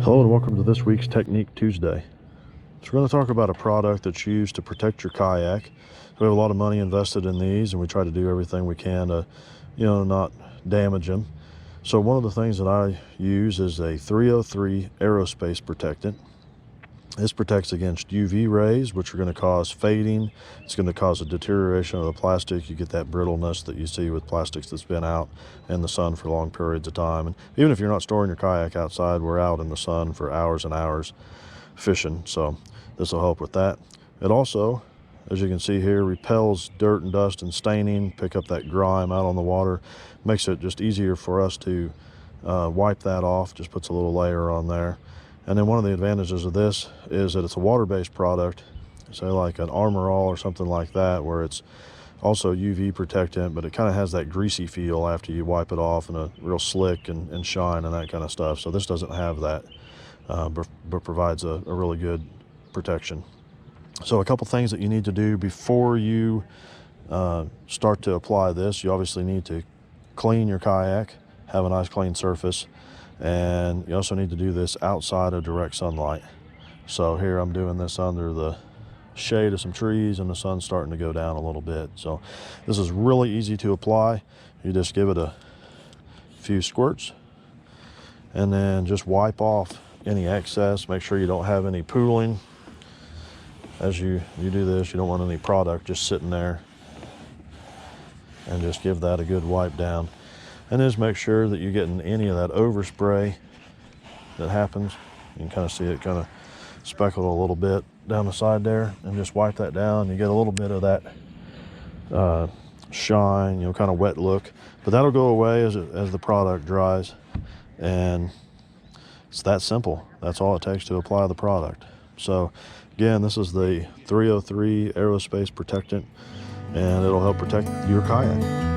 Hello and welcome to this week's Technique Tuesday. So we're going to talk about a product that's used to protect your kayak. We have a lot of money invested in these and we try to do everything we can to, not damage them. So one of the things that I use is a 303 Aerospace Protectant. This protects against UV rays, which are going to cause fading. It's going to cause a deterioration of the plastic. You get that brittleness that you see with plastics that's been out in the sun for long periods of time. And even if you're not storing your kayak outside, we're out in the sun for hours and hours fishing. So this will help with that. It also, as you can see here, repels dirt and dust and staining, pick up that grime out on the water. Makes it just easier for us to wipe that off. Just puts a little layer on there. And then one of the advantages of this is that it's a water-based product, say like an Armor All or something like that, where it's also UV protectant, but it kind of has that greasy feel after you wipe it off, and a real slick and shine and that kind of stuff. So this doesn't have that, but provides a really good protection. So a couple things that you need to do before you start to apply this. You obviously need to clean your kayak, have a nice clean surface. And you also need to do this outside of direct sunlight. So here I'm doing this under the shade of some trees and the sun's starting to go down a little bit. So this is really easy to apply. You just give it a few squirts and then just wipe off any excess. Make sure you don't have any pooling. As you do this, you don't want any product just sitting there, and just give that a good wipe down. And just make sure that you're getting any of that overspray that happens. You can kind of see it kind of speckled a little bit down the side there, and just wipe that down. You get a little bit of that shine, kind of wet look, but that'll go away as the product dries. And it's that simple. That's all it takes to apply the product. So again, this is the 303 Aerospace Protectant, and it'll help protect your kayak.